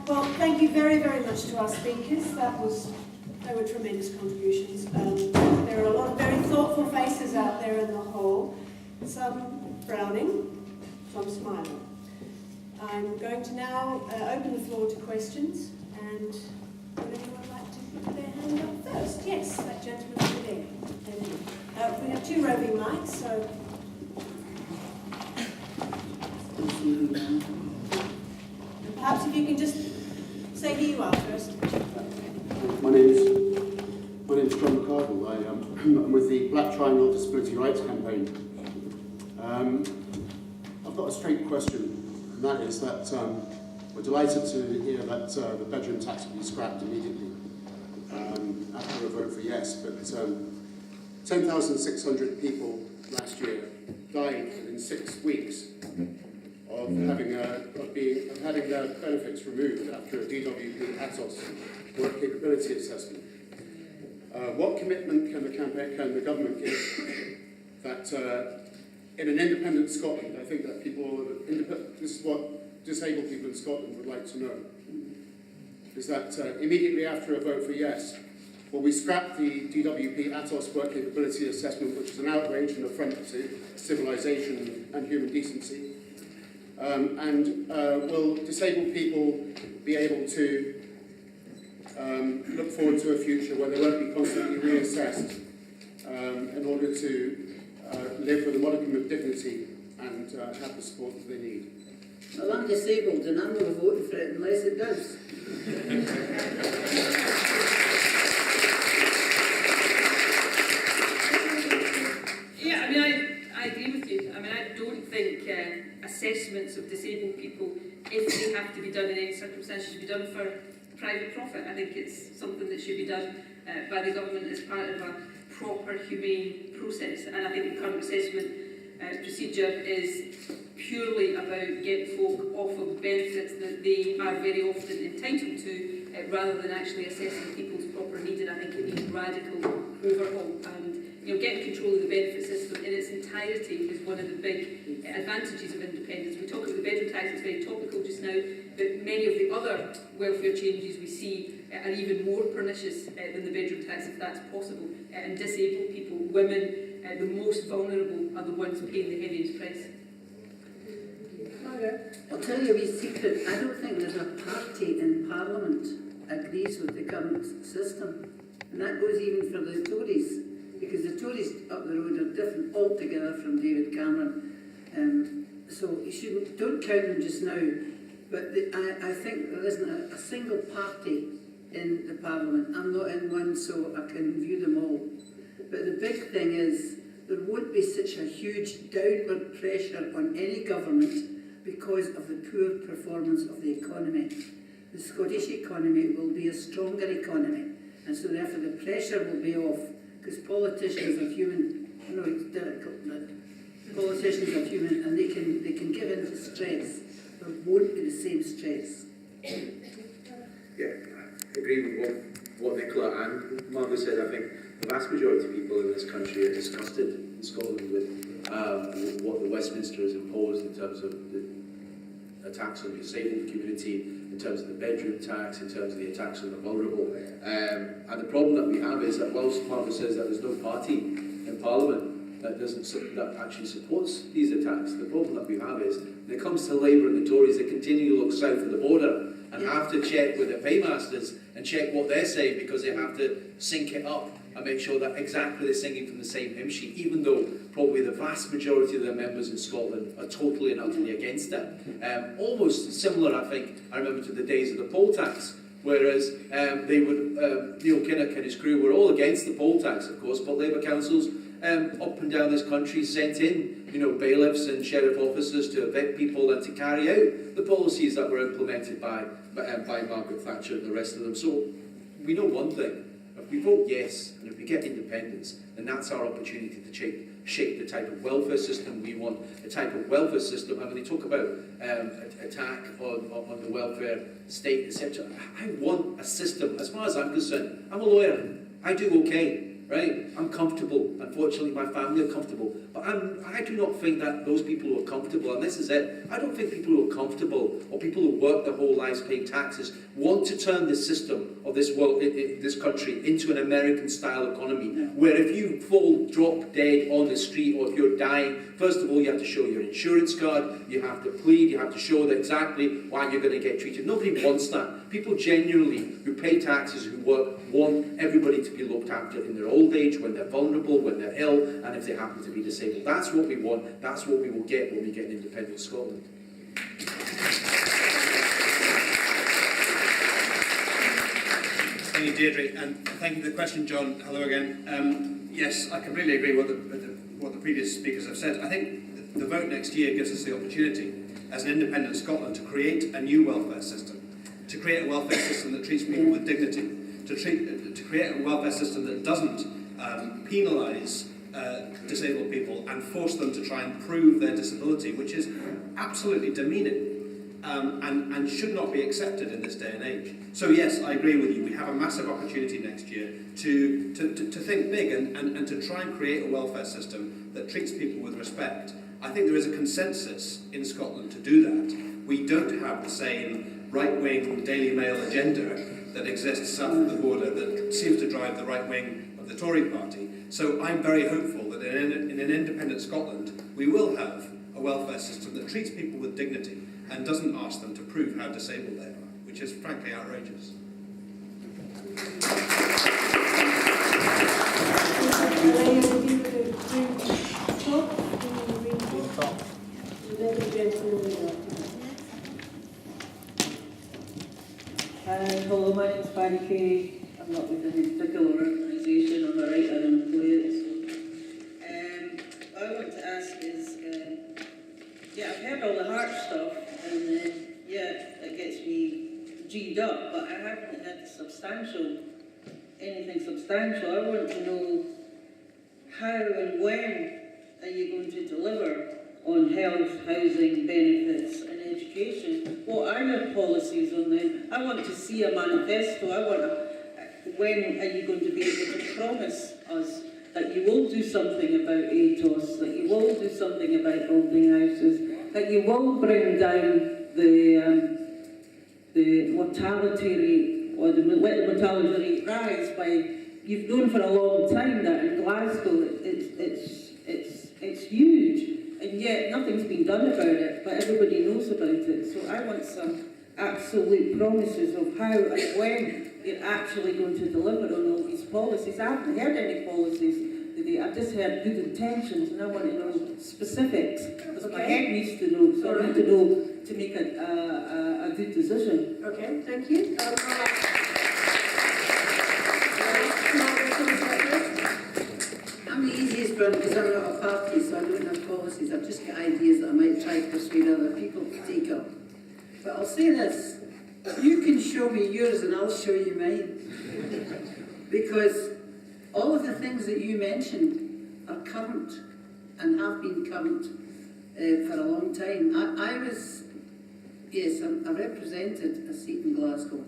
Well, thank you very, very much to our speakers. They were tremendous contributions. There are a lot of very thoughtful faces out there in the hall, some frowning, some smiling. I'm going to now open the floor to questions, and would anyone like to put their hand up first? Yes, that gentleman over there. We have two roving mics, so... Perhaps if you can just say who you are first. My name's John Cardle. I'm with the Black Triangle Disability Rights Campaign. I've got a straight question, and that is that we're delighted to hear that the bedroom tax will be scrapped immediately after a vote for yes, but 10,600 people last year died within 6 weeks of having their benefits removed after a DWP ATOS work capability assessment. What commitment can the government give that in an independent Scotland, I think that this is what disabled people in Scotland would like to know, is that immediately after a vote for yes, will we scrap the DWP ATOS work capability assessment, which is an outrage and affront to civilization and human decency, and will disabled people be able to look forward to a future where they won't be constantly reassessed in order to live with a modicum of dignity and have the support that they need? Well, I'm disabled and I'm not voting for it unless it does. Yeah, I agree with you. I don't think assessments of disabled people, if they have to be done in any circumstances, should be done for private profit. I think it's something that should be done by the government as part of a proper, humane process. And I think the current assessment procedure is purely about getting folk off of benefits that they are very often entitled to, rather than actually assessing people's proper needs. And I think it needs radical overhaul. And getting control of the benefit system in its entirety is one of the big advantages of independence. We talk about the bedroom tax, it's very topical just now, but many of the other welfare changes we see are even more pernicious than the bedroom tax, if that's possible. And disabled people, women, the most vulnerable are the ones paying the heaviest price. I'll tell you a wee secret. I don't think there's a party in Parliament agrees with the current system. And that goes even for the Tories, because the Tories up the road are different altogether from David Cameron. So you don't count them just now. But I think there isn't a single party in the Parliament. I'm not in one, so I can view them all. But the big thing is, there won't be such a huge downward pressure on any government because of the poor performance of the economy. The Scottish economy will be a stronger economy, and so therefore the pressure will be off, because politicians are human. I know it's difficult, but politicians are human, and they can give in to stress. There won't be the same stress. Yeah, I agree with what Nicola and Margaret said. I think the vast majority of people in this country are disgusted in Scotland with what the Westminster has imposed in terms of the attacks on the disabled community, in terms of the bedroom tax, in terms of the attacks on the vulnerable. And the problem that we have is that whilst Margaret says that there's no party in Parliament that actually supports these attacks, the problem that we have is when it comes to Labour and the Tories, they continue to look south of the border and have to check with the paymasters and check what they're saying, because they have to sync it up and make sure that exactly they're singing from the same hymn sheet, even though probably the vast majority of their members in Scotland are totally and utterly against it. Almost similar, I think, I remember to the days of the poll tax, whereas they would, Neil Kinnock and his crew were all against the poll tax, of course, but Labour councils up and down this country sent in bailiffs and sheriff officers to evict people and to carry out the policies that were implemented by Margaret Thatcher and the rest of them. So we know one thing: if we vote yes and if we get independence, then that's our opportunity to shape the type of welfare system we want, the type of welfare system. And when they talk about attack on the welfare state, etc., I want a system, as far as I'm concerned. I'm a lawyer. I do okay. right? I'm comfortable. Unfortunately, my family are comfortable. But I do not think that those people who are comfortable, and this is it, I don't think people who are comfortable or people who work their whole lives paying taxes want to turn the system of this world, this country, into an American-style economy, where if you drop dead on the street, or if you're dying, first of all, you have to show your insurance card, you have to plead, you have to show that exactly why you're going to get treated. Nobody wants that. People genuinely who pay taxes, who work, want everybody to be looked after in their old age, when they're vulnerable, when they're ill, and if they happen to be disabled. That's what we want. That's what we will get when we get an independent Scotland. Thank you, Deirdre, and thank you for the question, John. Hello again. Yes, I completely agree with what the previous speakers have said. I think the vote next year gives us the opportunity, as an independent Scotland, to create a new welfare system, to create a welfare system that treats people with dignity, to create a welfare system that doesn't penalise disabled people and force them to try and prove their disability, which is absolutely demeaning. And should not be accepted in this day and age. So yes, I agree with you. We have a massive opportunity next year to think big and to try and create a welfare system that treats people with respect. I think there is a consensus in Scotland to do that. We don't have the same right-wing Daily Mail agenda that exists south of the border that seems to drive the right wing of the Tory party. So I'm very hopeful that in an independent Scotland we will have a welfare system that treats people with dignity and doesn't ask them to prove how disabled they are, which is frankly outrageous. Hello, my name is Barry Kay. I'm not with any particular organisation. I'm a writer and a poet. So, what I want to ask is, yeah, I've heard all the heart stuff, and yeah, it gets me G'd up, but I haven't had anything substantial. I want to know how and when are you going to deliver on health, housing, benefits and education? What are your policies on them? I want to see a manifesto. When are you going to be able to promise us that you will do something about ATOS, that you will do something about building houses, that you will bring down the mortality rate, or let the mortality rate rise by, you've known for a long time that in Glasgow it's huge, and yet nothing's been done about it, but everybody knows about it. So I want some absolute promises of how and when you're actually going to deliver on all these policies. I haven't heard any policies today. I've just heard good intentions, and I want to know specifics, because my head needs to know, so I need to know to make a good decision. Okay, thank you. I'm the easiest one because I'm not a party, so I don't have policies. I've just got ideas that I might try to persuade other people to take up. But I'll say this, you can show me yours and I'll show you mine. Because all of the things that you mentioned are current and have been current for a long time. I represented a seat in Glasgow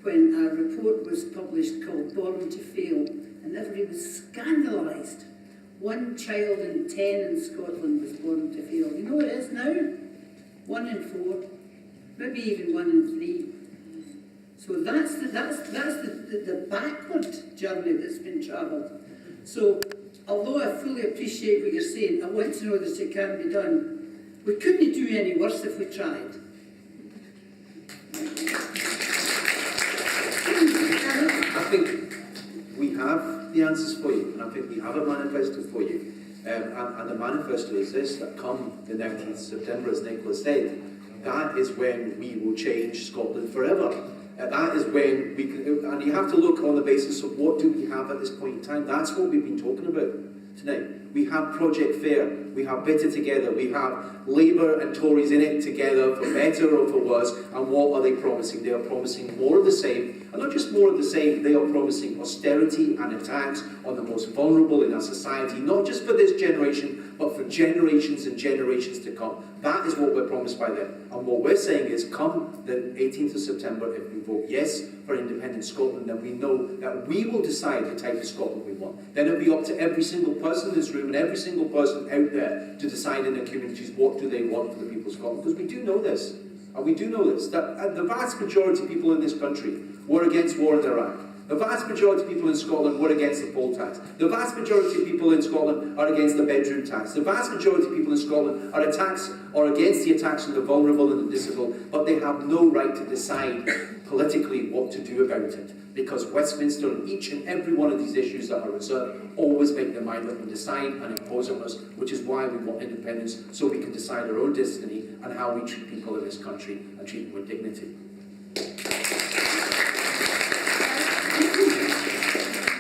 when a report was published called Born to Fail, and everybody was scandalised. 1 child in 10 in Scotland was born to fail. You know what it is now? 1 in 4, maybe even 1 in 3. So that's the backward journey that's been travelled. So although I fully appreciate what you're saying, I want to know that it can be done. We couldn't do any worse if we tried. I think we have the answers for you, and I think we have a manifesto for you. And the manifesto is this, that come the 19th of September, as Nicola said, that is when we will change Scotland forever. That is when we can, and you have to look on the basis of what do we have at this point in time. That's what we've been talking about tonight. We have Project Fair, we have Better Together, we have Labour and Tories in it together for better or for worse, and what are they promising? They are promising more of the same, and not just more of the same, they are promising austerity and attacks on the most vulnerable in our society, not just for this generation, but for generations and generations to come. That is what we're promised by them. And what we're saying is, come the 18th of September, if we vote yes for independent Scotland, then we know that we will decide the type of Scotland we want. Then it'll be up to every single person in this room and every single person out there to decide in their communities what do they want for the people of Scotland. Because we do know this. And we do know this, that the vast majority of people in this country were against war in Iraq. The vast majority of people in Scotland were against the poll tax. The vast majority of people in Scotland are against the bedroom tax. The vast majority of people in Scotland are against the attacks on the vulnerable and the disabled, but they have no right to decide politically what to do about it. Because Westminster, on each and every one of these issues that are reserved, always make their mind up and decide and impose on us, which is why we want independence, so we can decide our own destiny and how we treat people in this country and treat them with dignity.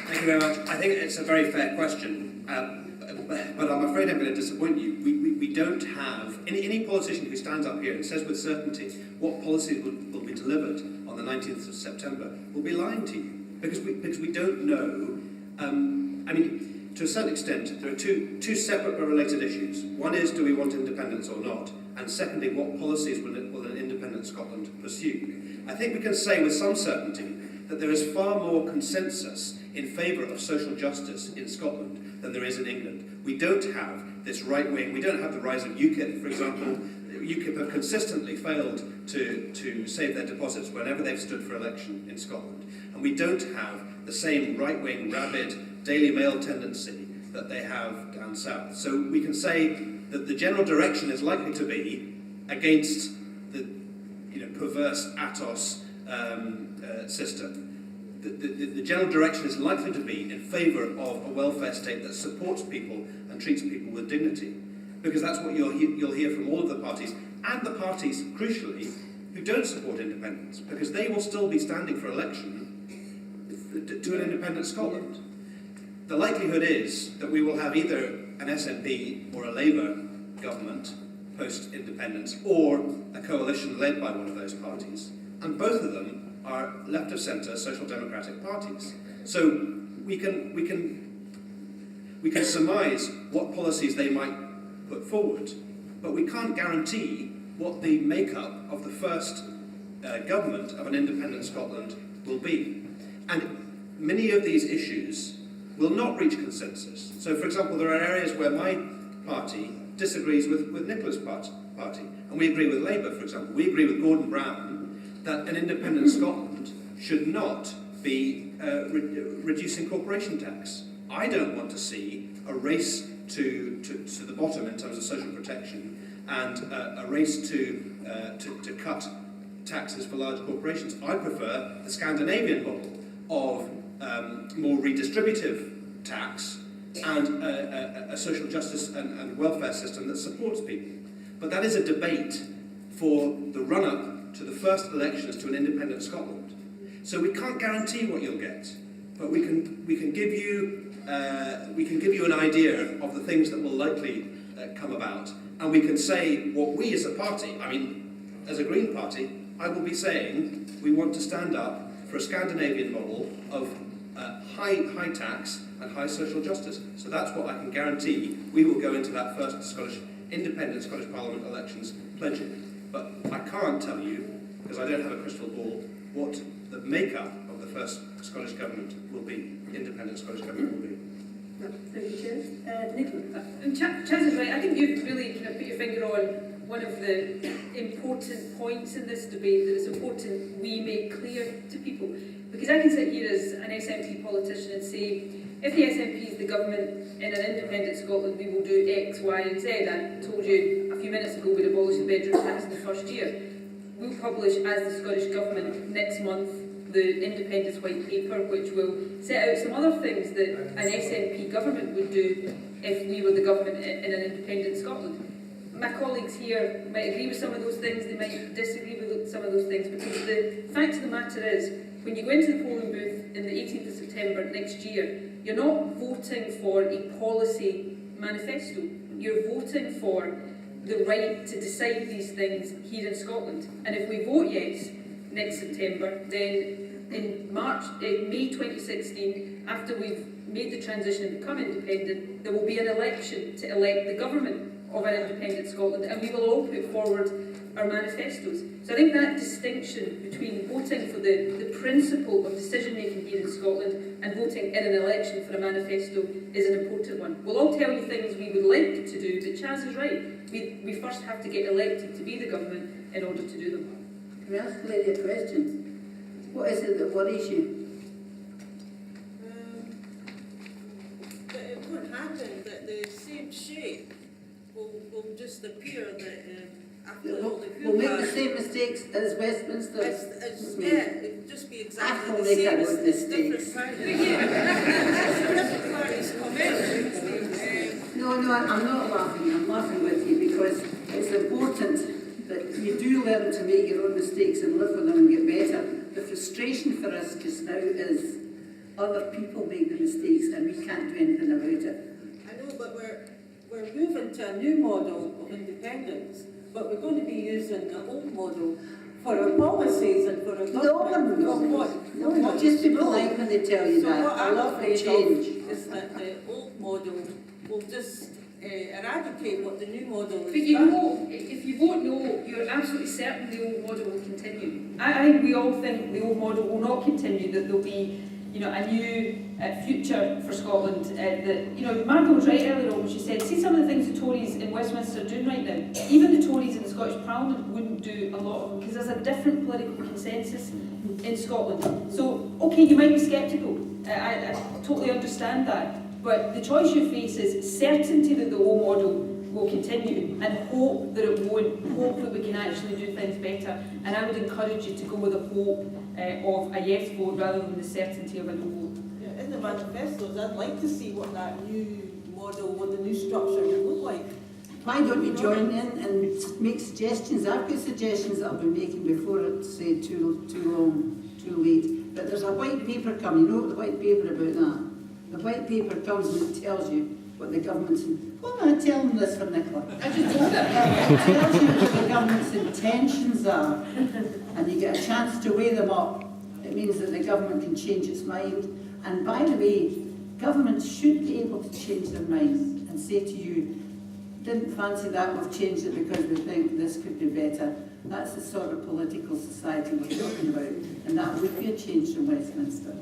Thank you very much. I think it's a very fair question, but I'm afraid I'm going to disappoint you. We don't have any politician who stands up here and says with certainty what policies will be delivered on the 19th of September will be lying to you, because we don't know. I mean, to a certain extent, there are two separate but related issues. One is, do we want independence or not? And secondly, what policies will an independent Scotland pursue? I think we can say with some certainty that there is far more consensus in favour of social justice in Scotland than there is in England. We don't have this right wing, we don't have the rise of UKIP, for example. UKIP have consistently failed to save their deposits whenever they've stood for election in Scotland. And we don't have the same right wing, rabid, Daily Mail tendency that they have down south. So we can say that the general direction is likely to be against the perverse Atos system. The general direction is likely to be in favour of a welfare state that supports people and treats people with dignity. Because that's what you'll hear from all of the parties, and the parties, crucially, who don't support independence, because they will still be standing for election to an independent Scotland. The likelihood is that we will have either an SNP or a Labour government post-independence, or a coalition led by one of those parties, and both of them are left of centre social democratic parties. So we can surmise what policies they might put forward, but we can't guarantee what the makeup of the first government of an independent Scotland will be. And many of these issues will not reach consensus. So, for example, there are areas where my party disagrees with Nicola's party, and we agree with Labour, for example. We agree with Gordon Brown that an independent Scotland should not be reducing corporation tax. I don't want to see a race to the bottom in terms of social protection and a race to cut taxes for large corporations. I prefer the Scandinavian model of more redistributive tax and a social justice and welfare system that supports people. But that is a debate for the run-up to the first elections to an independent Scotland. So we can't guarantee what you'll get, but we can give you an idea of the things that will likely come about, and we can say what we as a party, I mean, as a Green Party, I will be saying we want to stand up for a Scandinavian model of high tax and high social justice. So that's what I can guarantee we will go into that first independent Scottish Parliament elections pledging. But I can't tell you, because I don't have a crystal ball, what the makeup of the first Scottish Government will be, independent Scottish Government will be. Thank you, Chair. Nicola. And Chaz is right. I think you've really kind of put your finger on one of the important points in this debate that is important we make clear to people. Because I can sit here as an SNP politician and say, if the SNP is the government in an independent Scotland, we will do X, Y and Z. I told you a few minutes ago we'd abolish the bedroom tax in the first year. We'll publish, as the Scottish Government, next month, the Independence White Paper, which will set out some other things that an SNP government would do if we were the government in an independent Scotland. My colleagues here might agree with some of those things, they might disagree with some of those things, because the fact of the matter is, when you go into the polling booth in the 18th of September next year, you're not voting for a policy manifesto. You're voting for the right to decide these things here in Scotland. And if we vote yes next September, then in May 2016, after we've made the transition and become independent, there will be an election to elect the government of an independent Scotland, and we will all put forward our manifestos. So I think that distinction between voting for the principle of decision making here in Scotland and voting in an election for a manifesto is an important one. We'll all tell you things we would like to do, but Chaz is right. We first have to get elected to be the government in order to do them. Can I ask Lady a question? What is it that worries you? That it won't happen, that the same shape will just appear that after all the We'll make the same mistakes as Westminster. it'll just be exactly the make same that as with mistakes. different parties come in. No, I'm not laughing. I'm laughing with you because it's important that you do learn to make your own mistakes and live with them and get better. The frustration for us just now is other people make the mistakes and we can't do anything about it. I know, but we're moving to a new model of independence, but we're going to be using the old model for our policies and for our government. No, just be polite when they tell you So that. what I I'm love the afraid change. of is that the old model will just eradicate what the new model But is. you know, if you vote no, you're absolutely certain the old model will continue. I think we all think the old model will not continue, that there'll be, you know, a new future for Scotland. That, you know, Margaret was right earlier on when she said, see some of the things the Tories in Westminster are doing right now. Even the Tories in the Scottish Parliament wouldn't do a lot of them because there's a different political consensus in Scotland. So, okay, you might be sceptical. I totally understand that. But the choice you face is certainty that the old model will continue and hope that it won't, hope that we can actually do things better. And I would encourage you to go with a hope of a yes vote rather than the certainty of a no vote. Yeah, in the manifestos, I'd like to see what that new model, what the new structure would look like. Why don't you join in and make suggestions? I've got suggestions that I've been making before it's too long, too late. But there's a white paper coming. You know what the white paper about that? The white paper comes and it tells you what the government's... Well, I'm telling this for Nicola. I just told it. It tells you what the government's intentions are. And you get a chance to weigh them up. It means that the government can change its mind. And by the way, governments should be able to change their minds and say to you, didn't fancy that, we've changed it because we think this could be better. That's the sort of political society we're talking about. And that would be a change from Westminster.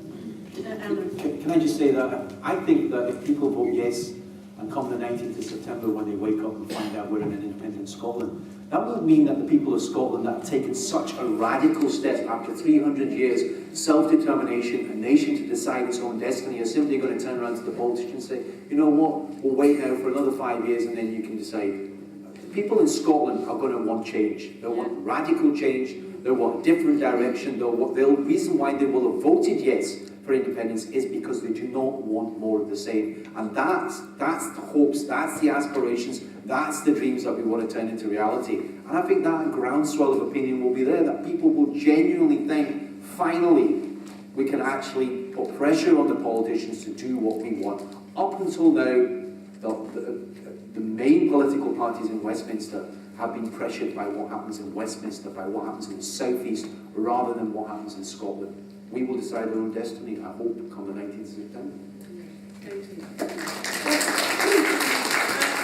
Can I just say that I think that if people vote yes and come the 19th of September when they wake up and find out we're in an independent Scotland, that would mean that the people of Scotland that have taken such a radical step after 300 years, self-determination, a nation to decide its own destiny, are simply going to turn around to the politicians and say, you know what, we'll wait now for another 5 years and then you can decide. The people in Scotland are going to want change. They'll want radical change. They'll want a different direction. The reason why they will have voted yes for independence is because they do not want more of the same. And that's the hopes, that's the aspirations, that's the dreams that we want to turn into reality. And I think that groundswell of opinion will be there, that people will genuinely think, finally, we can actually put pressure on the politicians to do what we want. Up until now, the main political parties in Westminster have been pressured by what happens in Westminster, by what happens in the South East, rather than what happens in Scotland. We will decide our own destiny, I hope, come the 19th of September.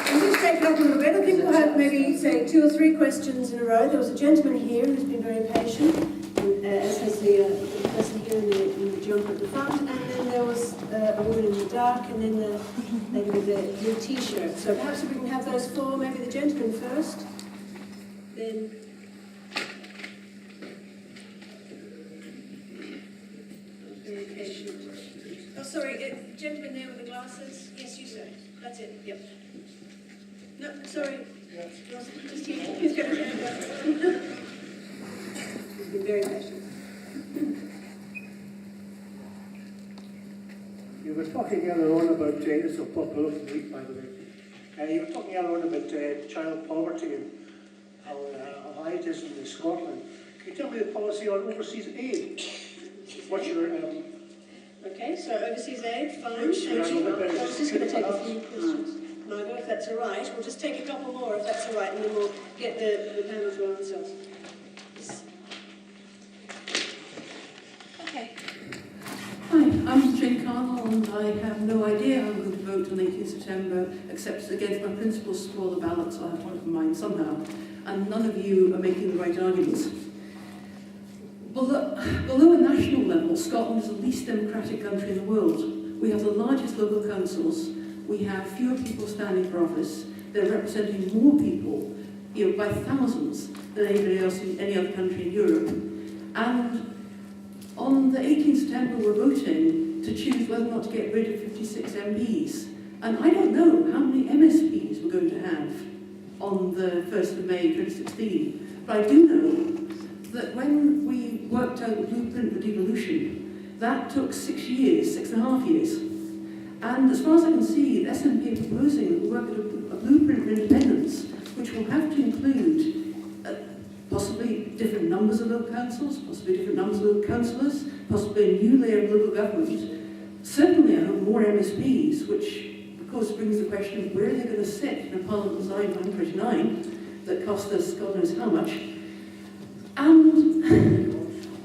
I'm just taking up a little bit. I think we'll have maybe, say, 2 or 3 questions in a row. There was a gentleman here who's been very patient, and, as has the person here in the jumper at the front, and then there was a woman in the dark, and then the lady with the blue t-shirt. So perhaps if we can have those 4, maybe the gentleman first, then... Oh, sorry, gentleman there with the glasses. Yes, you sir. That's it. Yep. No, sorry. Just here. He's got his hand up. He's been very patient. You were talking earlier on about, this will pop up in the week, by the way. You were talking earlier on about child poverty and how high it is in Scotland. Can you tell me the policy on overseas aid? What's your... Okay, so overseas aid, fine, thank you. I was just going to take a few questions. Margot, if that's all right. We'll just take a couple more, if that's all right, and then we'll get the panel to answer. Yes. Okay. Hi, I'm Jane Carnell and I have no idea how I'm going to vote on 18th September, except against my principles for the ballot, so I have one of mine somehow. And none of you are making the right arguments. Below a national level, Scotland is the least democratic country in the world. We have the largest local councils, we have fewer people standing for office, they're representing more people, by thousands, than anybody else in any other country in Europe. And on the 18th September, we're voting to choose whether or not to get rid of 56 MPs. And I don't know how many MSPs we're going to have on the 1st of May 2016. But I do know that when we worked out the blueprint for devolution, that took 6 years, 6.5 years. And as far as I can see, the SNP are proposing that we work at a blueprint for independence, which will have to include possibly different numbers of local councils, possibly different numbers of local councillors, possibly a new layer of local government. Certainly, I hope more MSPs, which of course brings the question of where are they going to sit in a parliament designed by 1929 that cost us God knows how much. And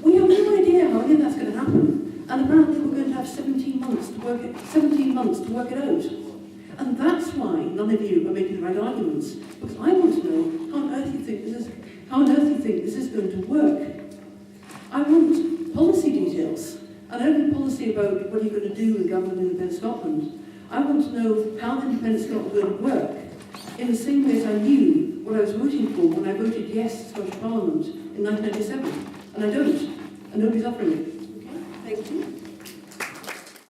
we have no idea how any of that's going to happen. And apparently we're going to have 17 months to work it out. And that's why none of you are making the right arguments, because I want to know how on earth you think this is going to work. I want policy details. I don't want policy about what you're going to do with government in independent Scotland. I want to know how the independent Scotland is going to work, in the same way as I knew what I was voting for when I voted yes to Scottish Parliament in 1997. And I don't. And nobody's offering it. Okay, thank you.